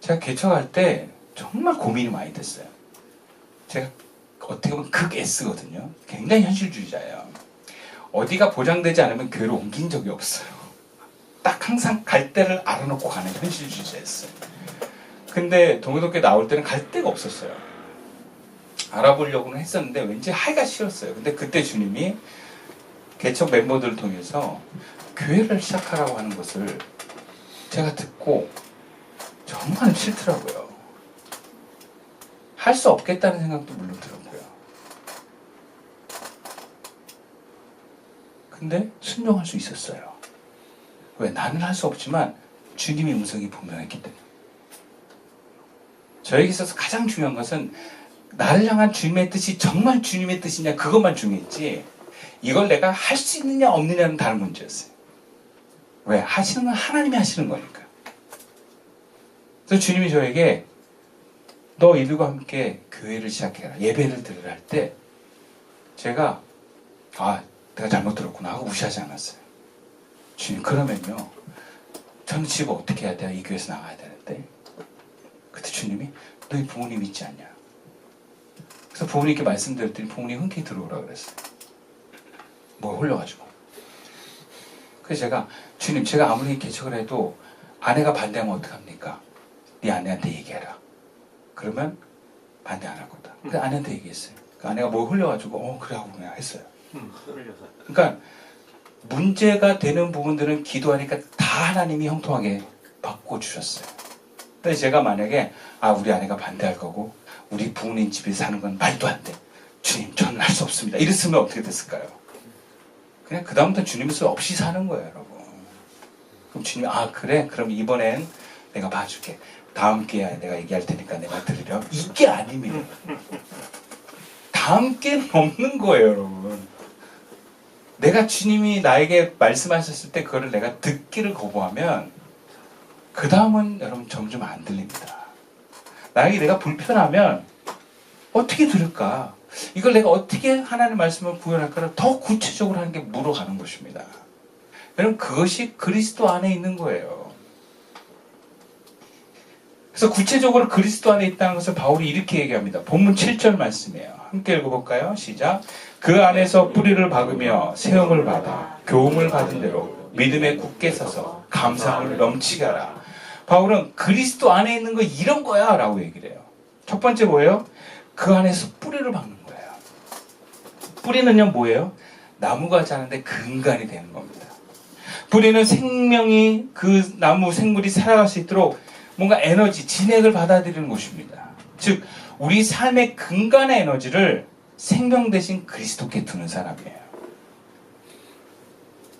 제가 개척할 때 정말 고민이 많이 됐어요. 제가 어떻게 보면 극 S거든요. 굉장히 현실주의자예요. 어디가 보장되지 않으면 교회를 옮긴 적이 없어요. 딱 항상 갈 데를 알아놓고 가는 현실주의자였어요. 근데 동교동교회 나올 때는 갈 데가 없었어요. 알아보려고는 했었는데 왠지 하기가 싫었어요. 근데 그때 주님이 개척 멤버들을 통해서 교회를 시작하라고 하는 것을 제가 듣고 정말 싫더라고요. 할 수 없겠다는 생각도 물론 들었고요. 근데 순종할 수 있었어요. 왜? 나는 할 수 없지만 주님의 음성이 분명했기 때문에. 저에게 있어서 가장 중요한 것은 나를 향한 주님의 뜻이 정말 주님의 뜻이냐 그것만 중요했지 이걸 내가 할 수 있느냐 없느냐는 다른 문제였어요. 왜? 하시는 건 하나님이 하시는 거니까. 그래서 주님이 저에게 너 이들과 함께 교회를 시작해라. 예배를 드리라 할 때 제가 내가 잘못 들었구나 하고 무시하지 않았어요. 주님 그러면요 저는 지금 어떻게 해야 돼요? 이 교회에서 나가야 되는데. 그때 주님이 너희 부모님 있지 않냐? 그래서 부모님께 말씀드렸더니 부모님 흔쾌히 들어오라 그랬어요. 뭐 홀려가지고. 그래서 제가 주님 제가 아무리 개척을 해도 아내가 반대하면 어떡합니까? 네 아내한테 얘기해라. 그러면 반대 안 할 거다. 그래서 아내한테 얘기했어요. 그 아내가 뭐 흘려가지고 그래 하고 그냥 했어요. 그러니까 문제가 되는 부분들은 기도하니까 다 하나님이 형통하게 바꿔주셨어요. 근데 제가 만약에 우리 아내가 반대할 거고 우리 부모님 집에 사는 건 말도 안 돼. 주님 저는 할 수 없습니다. 이랬으면 어떻게 됐을까요? 그냥 그 다음부터 주님의 수 없이 사는 거예요, 여러분. 그럼 주님이 그래? 그럼 이번엔 내가 봐줄게. 다음 기회에 내가 얘기할 테니까 내가 들으렴. 이게 아닙니다. 다음 기회는 없는 거예요, 여러분. 내가 주님이 나에게 말씀하셨을 때 그거를 내가 듣기를 거부하면 그 다음은 여러분 점점 안 들립니다. 나에게 내가 불편하면 어떻게 들을까? 이걸 내가 어떻게 하나님의 말씀을 구현할까를 더 구체적으로 하는 게 물어가는 것입니다. 여러분 그것이 그리스도 안에 있는 거예요. 그래서 구체적으로 그리스도 안에 있다는 것을 바울이 이렇게 얘기합니다. 본문 7절 말씀이에요. 함께 읽어볼까요? 시작. 그 안에서 뿌리를 박으며 세움을 받아 교훈을 받은 대로 믿음에 굳게 서서 감사함을 넘치게 하라. 바울은 그리스도 안에 있는 거 이런 거야 라고 얘기를 해요. 첫 번째 뭐예요? 그 안에서 뿌리를 박는 거예요. 뿌리는요 뭐예요? 나무가 자라는데 근간이 되는 겁니다. 뿌리는 생명이 그 나무 생물이 살아갈 수 있도록 뭔가 에너지, 진액을 받아들이는 곳입니다. 즉 우리 삶의 근간의 에너지를 생명 대신 그리스도께 두는 사람이에요.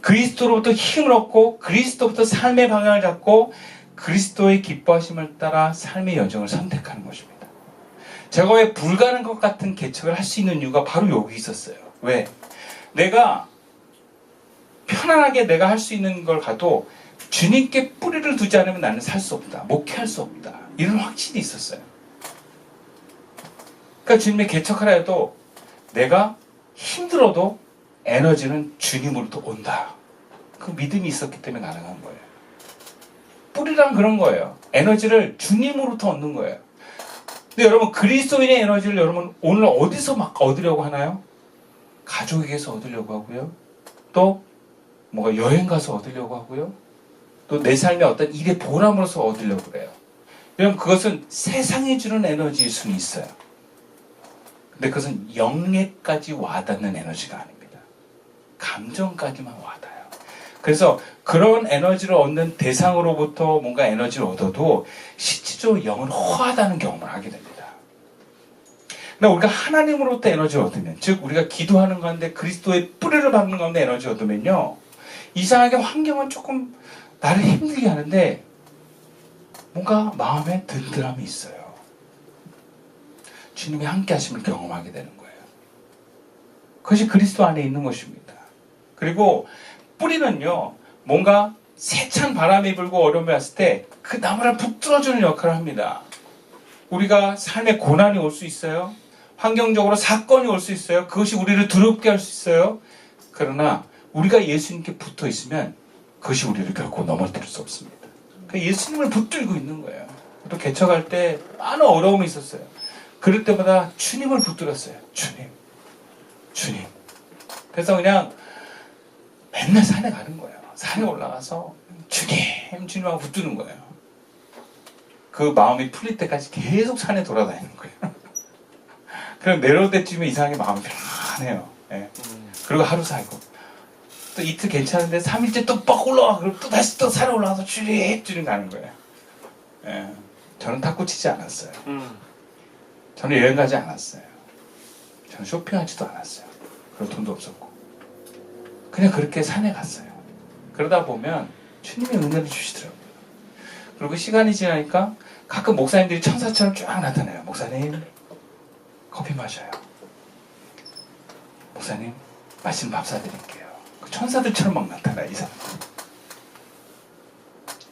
그리스도로부터 힘을 얻고 그리스도부터 삶의 방향을 잡고 그리스도의 기뻐하심을 따라 삶의 여정을 선택하는 것입니다. 제가 왜 불가능한 것 같은 개척을 할 수 있는 이유가 바로 여기 있었어요. 왜? 내가 편안하게 내가 할 수 있는 걸 가도 주님께 뿌리를 두지 않으면 나는 살 수 없다. 목회할 수 없다. 이런 확신이 있었어요. 그러니까 주님의 개척하라 해도 내가 힘들어도 에너지는 주님으로부터 온다. 그 믿음이 있었기 때문에 가능한 거예요. 뿌리란 그런 거예요. 에너지를 주님으로부터 얻는 거예요. 근데 여러분 그리스도인의 에너지를 여러분 오늘 어디서 막 얻으려고 하나요? 가족에게서 얻으려고 하고요. 또 뭔가 여행 가서 얻으려고 하고요. 또 내 삶의 어떤 일의 보람으로서 얻으려고 그래요. 여러분 그것은 세상이 주는 에너지일 수는 있어요. 근데 그것은 영예까지 와닿는 에너지가 아닙니다. 감정까지만 와닿아요. 그래서 그런 에너지를 얻는 대상으로부터 뭔가 에너지를 얻어도 실질적으로 영은 허하다는 경험을 하게 됩니다. 근데 우리가 하나님으로부터 에너지를 얻으면, 즉 우리가 기도하는 가운데 그리스도의 뿌리를 박는 가운데 에너지를 얻으면요, 이상하게 환경은 조금 나를 힘들게 하는데 뭔가 마음에 든든함이 있어요. 주님이 함께 하심을 경험하게 되는 거예요. 그것이 그리스도 안에 있는 것입니다. 그리고 뿌리는요, 뭔가 세찬 바람이 불고 어려움이 왔을 때 그 나무를 붙들어주는 역할을 합니다. 우리가 삶에 고난이 올 수 있어요. 환경적으로 사건이 올 수 있어요. 그것이 우리를 두렵게 할 수 있어요. 그러나 우리가 예수님께 붙어 있으면 그것이 우리를 결코 넘어뜨릴 수 없습니다. 그러니까 예수님을 붙들고 있는 거예요. 또 개척할 때 많은 어려움이 있었어요. 그럴 때마다 주님을 붙들었어요. 주님. 그래서 그냥 맨날 산에 가는 거예요. 산에 올라가서 주님하고 붙드는 거예요. 그 마음이 풀릴 때까지 계속 산에 돌아다니는 거예요. 그럼 내려올 때쯤에 이상하게 마음이 편안해요. 예. 그리고 하루 살고 또 이틀 괜찮은데 3일째 또 빡 올라와. 그럼 또 다시 또 산에 올라가서 주님 가는 거예요. 예. 저는 탁구 치지 않았어요. 저는 여행 가지 않았어요. 저는 쇼핑하지도 않았어요. 그리고 돈도 없었고 그냥 그렇게 산에 갔어요. 그러다 보면 주님의 은혜를 주시더라고요. 그리고 시간이 지나니까 가끔 목사님들이 천사처럼 쫙 나타나요. 목사님 커피 마셔요. 목사님 맛있는 밥 사드릴게요. 그 천사들처럼 막 나타나요. 이 사람.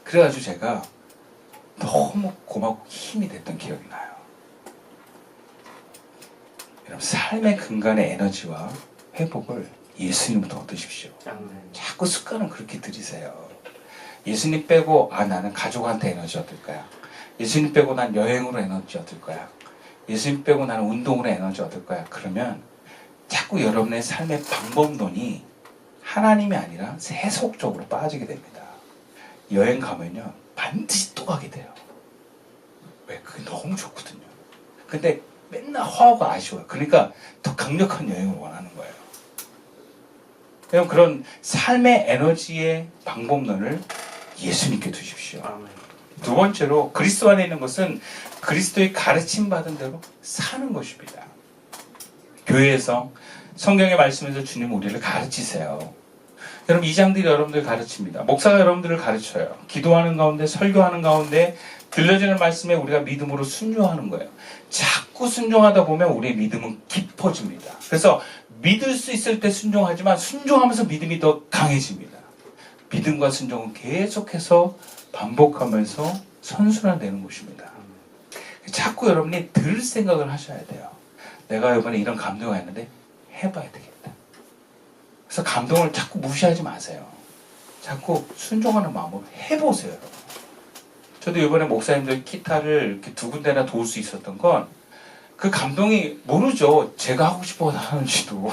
그래가지고 제가 너무 고맙고 힘이 됐던 기억이 나요. 여러분 삶의 근간의 에너지와 회복을 예수님부터 얻으십시오. 자꾸 습관은 그렇게 들이세요. 예수님 빼고 나는 가족한테 에너지 얻을 거야. 예수님 빼고 난 여행으로 에너지 얻을 거야. 예수님 빼고 나는 운동으로 에너지 얻을 거야. 그러면 자꾸 여러분의 삶의 방법론이 하나님이 아니라 세속 쪽으로 빠지게 됩니다. 여행 가면요 반드시 또 가게 돼요. 왜? 그게 너무 좋거든요. 근데 맨날 허하고 아쉬워요. 그러니까 더 강력한 여행을 원하는 거예요. 여러분 그런 삶의 에너지의 방법론을 예수님께 두십시오. 두 번째로 그리스도 안에 있는 것은 그리스도의 가르침 받은 대로 사는 것입니다. 교회에서 성경의 말씀에서 주님 우리를 가르치세요. 여러분 이 장들이 여러분들 가르칩니다. 목사가 여러분들을 가르쳐요. 기도하는 가운데 설교하는 가운데 들려지는 말씀에 우리가 믿음으로 순종하는 거예요. 자꾸 순종하다 보면 우리의 믿음은 깊어집니다. 그래서 믿을 수 있을 때 순종하지만 순종하면서 믿음이 더 강해집니다. 믿음과 순종은 계속해서 반복하면서 선순환되는 것입니다. 자꾸 여러분이 들 생각을 하셔야 돼요. 내가 이번에 이런 감동이 왔는데 해봐야 되겠다. 그래서 감동을 자꾸 무시하지 마세요. 자꾸 순종하는 마음으로 해보세요. 여러분. 저도 이번에 목사님들 기타를 이렇게 두 군데나 도울 수 있었던 건 그 감동이 모르죠. 제가 하고 싶어 하는지도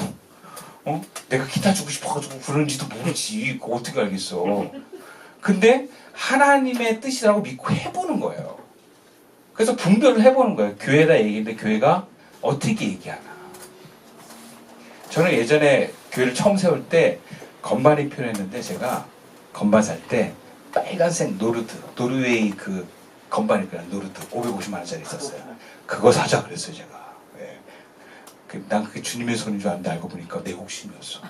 내가 기타 주고 싶어가지고 그런지도 모르지. 그거 어떻게 알겠어. 근데 하나님의 뜻이라고 믿고 해보는 거예요. 그래서 분별을 해보는 거예요. 교회다 얘기인데 교회가 어떻게 얘기하나. 저는 예전에 교회를 처음 세울 때 건반이 필요했는데 제가 건반 살 때 빨간색 노르웨이 그 건반이 필요한 노르드 550만 원짜리 있었어요. 그거 사자 그랬어요 제가. 네. 난 그게 주님의 손인 줄 알았는데 알고 보니까 내 욕심이었어.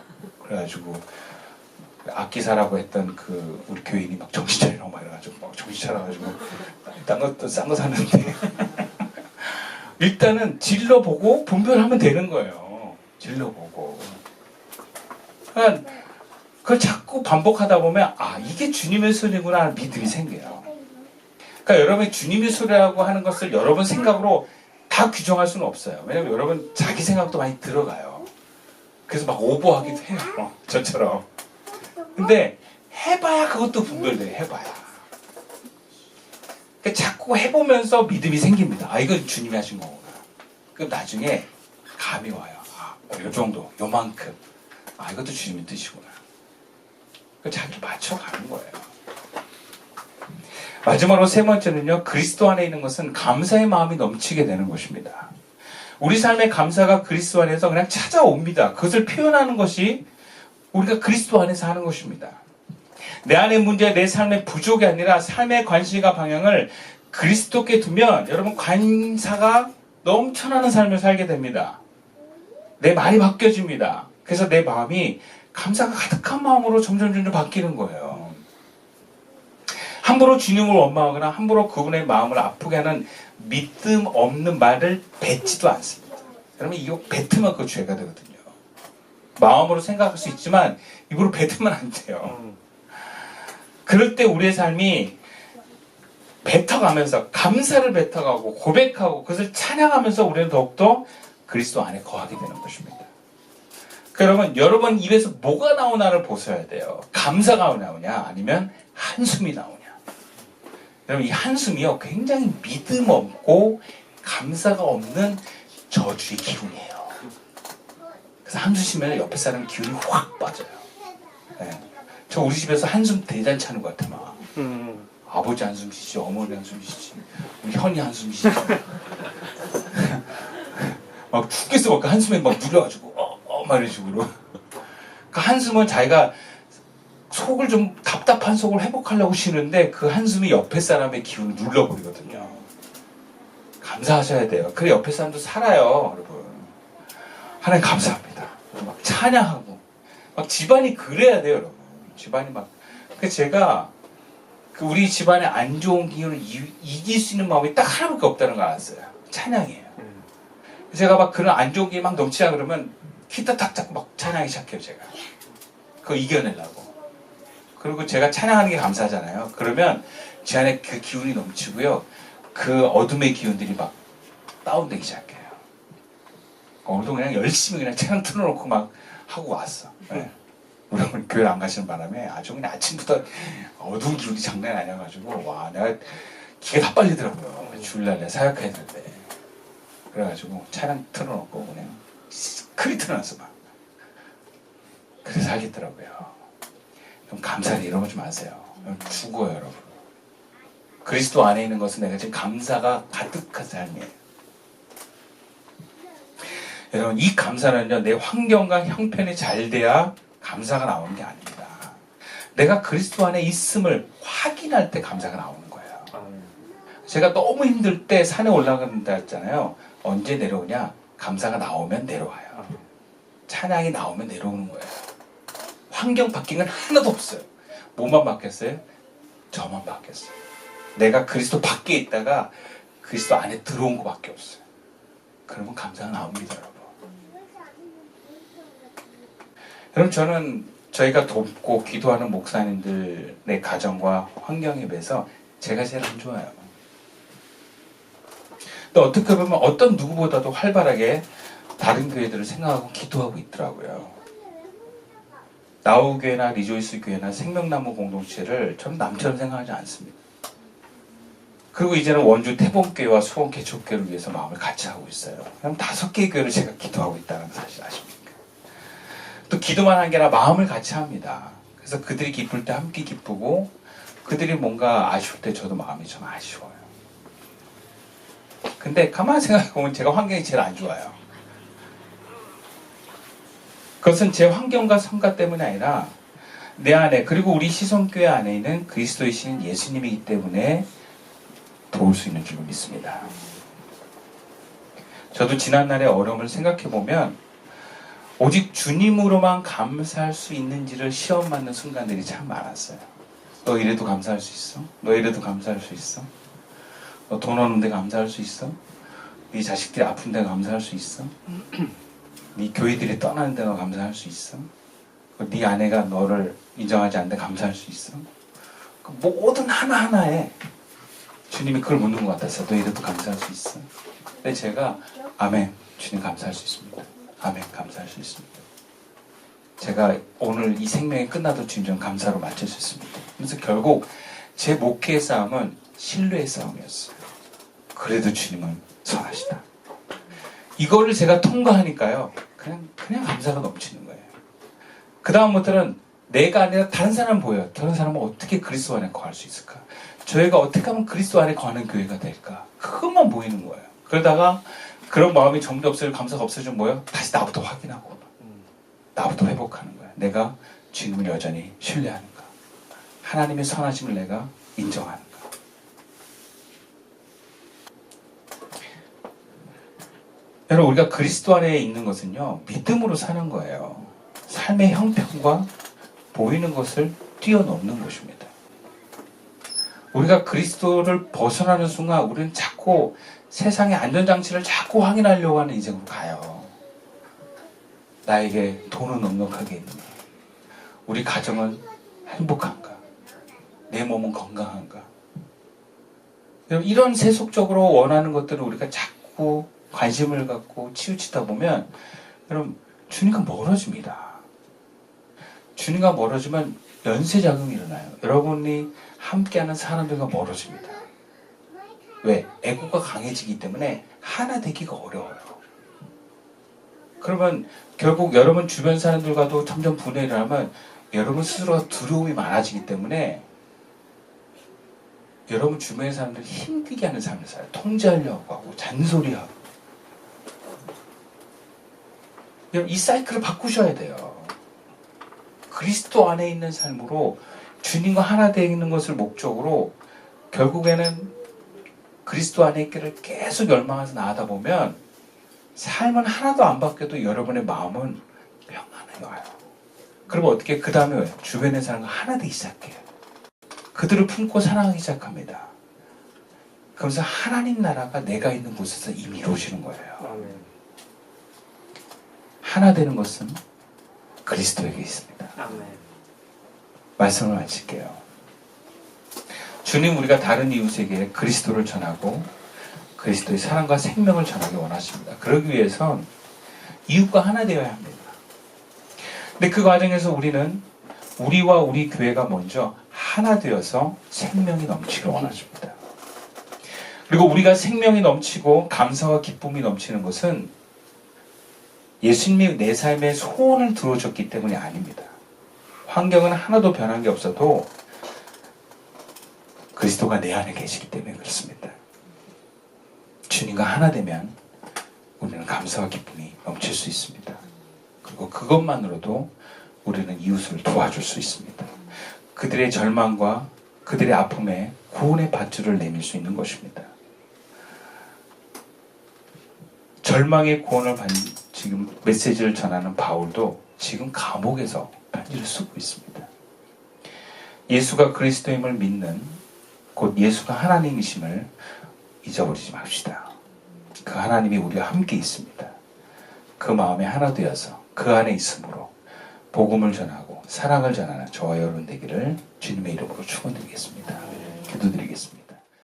그래가지고 악기 사라고 했던 그 우리 교인이 막 정신 차리라고 막 이래가지고 막 정신 차려가지고 딴 것도 싼 거 샀는데 일단은 질러보고 분별하면 되는 거예요. 질러보고. 그러니까 그걸 자꾸 반복하다 보면 이게 주님의 소리구나 하는 믿음이 생겨요. 그러니까 여러분이 주님의 소리라고 하는 것을 여러분 생각으로 다 규정할 수는 없어요. 왜냐면 여러분 자기 생각도 많이 들어가요. 그래서 막 오버하기도 해요. 저처럼. 근데 해봐야 그것도 분별돼요. 해봐야. 그러니까 자꾸 해보면서 믿음이 생깁니다. 이건 주님이 하신 거구나. 그럼 나중에 감이 와요. 요 정도, 요만큼. 이것도 주님의 뜻이구나. 자기 맞춰가는 거예요. 마지막으로 세 번째는요. 그리스도 안에 있는 것은 감사의 마음이 넘치게 되는 것입니다. 우리 삶의 감사가 그리스도 안에서 그냥 찾아옵니다. 그것을 표현하는 것이 우리가 그리스도 안에서 하는 것입니다. 내 안의 문제, 내 삶의 부족이 아니라 삶의 관심과 방향을 그리스도께 두면 여러분 감사가 넘쳐나는 삶을 살게 됩니다. 내 말이 바뀌어집니다. 그래서 내 마음이 감사가 가득한 마음으로 점점 바뀌는 거예요. 함부로 주님을 원망하거나 함부로 그분의 마음을 아프게 하는 믿음 없는 말을 뱉지도 않습니다. 여러분 이거 뱉으면 그거 죄가 되거든요. 마음으로 생각할 수 있지만 입으로 뱉으면 안 돼요. 그럴 때 우리의 삶이 뱉어가면서 감사를 뱉어가고 고백하고 그것을 찬양하면서 우리는 더욱더 그리스도 안에 거하게 되는 것입니다. 그러면 여러분 입에서 뭐가 나오나를 보셔야 돼요. 감사가 나오냐 아니면 한숨이 나오냐. 여러분 이 한숨이요 굉장히 믿음 없고 감사가 없는 저주의 기운이에요. 그래서 한숨 쉬면 옆에 사람 기운이 확 빠져요. 네. 저 우리 집에서 한숨 대잔치 하는 것 같아 막. 아버지 한숨 쉬지, 어머니 한숨 쉬지, 우리 현이 한숨 쉬지. 막 죽겠어 막 그 한숨에 막 눌려가지고 막 이런 식으로. 그 한숨은 자기가 속을 좀 답답한 속을 회복하려고 쉬는데 그 한숨이 옆에 사람의 기운을 눌러버리거든요. 감사하셔야 돼요. 그래 옆에 사람도 살아요, 여러분. 하나님 감사합니다. 막 찬양하고 막 집안이 그래야 돼요, 여러분. 집안이 막. 그 제가 그 우리 집안의 안 좋은 기운을 이길 수 있는 마음이 딱 하나밖에 없다는 걸 알았어요. 찬양이에요. 제가 막 그런 안 좋은 게 막 넘치자 그러면 기타 탁 잡고 막 찬양하기 시작해요, 제가. 그거 이겨내려고. 그리고 제가 찬양하는 게 감사하잖아요. 그러면 제 안에 그 기운이 넘치고요. 그 어둠의 기운들이 막 다운되기 시작해요. 오늘도 그냥 열심히 그냥 찬양 틀어놓고 막 하고 왔어. 네. 우리 어머니 교회를 안 가시는 바람에 아주 그냥 아침부터 어두운 기운이 장난이 아니어가지고 와 내가 기가 다 빨리더라고요. 주일날 내가 사역해야 되는데 그래가지고 차량 틀어놓고 그냥 크리 틀어놨어 막. 그래서 하겠더라고요. 그럼 감사를 잃어보지 마세요. 죽어요 여러분. 그리스도 안에 있는 것은 내가 지금 감사가 가득한 삶이에요. 여러분 이 감사는요 내 환경과 형편이 잘 돼야 감사가 나오는 게 아닙니다. 내가 그리스도 안에 있음을 확인할 때 감사가 나오는 거예요. 제가 너무 힘들 때 산에 올라간다 했잖아요. 언제 내려오냐? 감사가 나오면 내려와요. 찬양이 나오면 내려오는 거예요. 환경 바뀐 건 하나도 없어요. 뭐만 바뀌었어요? 저만 바뀌었어요. 내가 그리스도 밖에 있다가 그리스도 안에 들어온 것밖에 없어요. 그러면 감사가 나옵니다, 여러분. 그럼 저는 저희가 돕고 기도하는 목사님들의 가정과 환경에 비해서 제가 제일 안 좋아요. 또 어떻게 보면 어떤 누구보다도 활발하게 다른 교회들을 생각하고 기도하고 있더라고요. 나우교회나 리조이스 교회나 생명나무 공동체를 저는 남처럼 생각하지 않습니다. 그리고 이제는 원주 태봉교회와 수원 개척교회를 위해서 마음을 같이 하고 있어요. 그럼 5개의 교회를 제가 기도하고 있다는 사실 아십니까? 또 기도만 한 게 아니라 마음을 같이 합니다. 그래서 그들이 기쁠 때 함께 기쁘고 그들이 뭔가 아쉬울 때 저도 마음이 좀 아쉬워요. 근데 가만히 생각해보면 제가 환경이 제일 안 좋아요. 그것은 제 환경과 성과 때문이 아니라 내 안에 그리고 우리 시선교회 안에 있는 그리스도이신 예수님이기 때문에 도울 수 있는 줄 믿습니다. 저도 지난날의 어려움을 생각해보면 오직 주님으로만 감사할 수 있는지를 시험 맞는 순간들이 참 많았어요. 너 이래도 감사할 수 있어? 너 이래도 감사할 수 있어? 너 돈 없는데 감사할 수 있어? 네 자식들이 아픈데 감사할 수 있어? 네 교회들이 떠나는데 너 감사할 수 있어? 네 아내가 너를 인정하지 않는데 감사할 수 있어? 모든 하나하나에 주님이 그걸 묻는 것 같았어요. 너 이래도 감사할 수 있어? 근데 제가 아멘, 주님 감사할 수 있습니다. 아멘, 감사할 수 있습니다. 제가 오늘 이 생명이 끝나도 주님 좀 감사로 마칠 수 있습니다. 그래서 결국 제 목회의 싸움은 신뢰의 싸움이었어요. 그래도 주님은 선하시다. 이거를 제가 통과하니까요. 그냥 감사가 넘치는 거예요. 그 다음부터는 내가 아니라 다른 사람 보여요. 다른 사람은 어떻게 그리스도 안에 거할 수 있을까? 저희가 어떻게 하면 그리스도 안에 거하는 교회가 될까? 그것만 보이는 거예요. 그러다가 그런 마음이 점점 없어지고 감사가 없어지면 뭐예요? 다시 나부터 확인하고 나부터 회복하는 거예요. 내가 주님을 여전히 신뢰하는가? 하나님의 선하심을 내가 인정하는가? 여러분 우리가 그리스도 안에 있는 것은요 믿음으로 사는 거예요. 삶의 형편과 보이는 것을 뛰어넘는 것입니다. 우리가 그리스도를 벗어나는 순간 우리는 자꾸 세상의 안전장치를 자꾸 확인하려고 하는 인생으로 가요. 나에게 돈은 넉넉하게 있는가? 우리 가정은 행복한가? 내 몸은 건강한가? 이런 세속적으로 원하는 것들을 우리가 자꾸 관심을 갖고 치우치다 보면 여러분 주님과 멀어집니다. 주님과 멀어지면 연쇄작용이 일어나요. 여러분이 함께하는 사람들과 멀어집니다. 왜? 애고가 강해지기 때문에 하나 되기가 어려워요. 그러면 결국 여러분 주변 사람들과도 점점 분해를 하면 여러분 스스로가 두려움이 많아지기 때문에 여러분 주변의 사람들 힘들게 하는 삶을 살아요. 통제하려고 하고 잔소리하고. 여러분 이 사이클을 바꾸셔야 돼요. 그리스도 안에 있는 삶으로 주님과 하나 되어 있는 것을 목적으로 결국에는 그리스도 안에 있기를 계속 열망해서 나아가다 보면 삶은 하나도 안 바뀌어도 여러분의 마음은 평안해 와요. 그러면 어떻게 그 다음에 왜요? 주변의 사람과 하나 되기 시작해요. 그들을 품고 사랑하기 시작합니다. 그러면서 하나님 나라가 내가 있는 곳에서 이미 이루어지는 거예요. 하나 되는 것은 그리스도에게 있습니다. 말씀을 마칠게요. 주님 우리가 다른 이웃에게 그리스도를 전하고 그리스도의 사랑과 생명을 전하기 원하십니다. 그러기 위해선 이웃과 하나 되어야 합니다. 근데 그 과정에서 우리는 우리와 우리 교회가 먼저 하나 되어서 생명이 넘치길 원하십니다. 그리고 우리가 생명이 넘치고 감사와 기쁨이 넘치는 것은 예수님이 내 삶에 소원을 들어줬기 때문이 아닙니다. 환경은 하나도 변한 게 없어도 그리스도가 내 안에 계시기 때문에 그렇습니다. 주님과 하나 되면 우리는 감사와 기쁨이 넘칠 수 있습니다. 그리고 그것만으로도 우리는 이웃을 도와줄 수 있습니다. 그들의 절망과 그들의 아픔에 구원의 밧줄을 내밀 수 있는 것입니다. 절망의 구원을 받는 지금 메시지를 전하는 바울도 지금 감옥에서 편지를 쓰고 있습니다. 예수가 그리스도임을 믿는 곧 예수가 하나님이심을 잊어버리지 맙시다. 그 하나님이 우리와 함께 있습니다. 그 마음에 하나 되어서 그 안에 있으므로 복음을 전하고 사랑을 전하는 저와 여러분 되기를 주님의 이름으로 축원드리겠습니다. 기도드리겠습니다.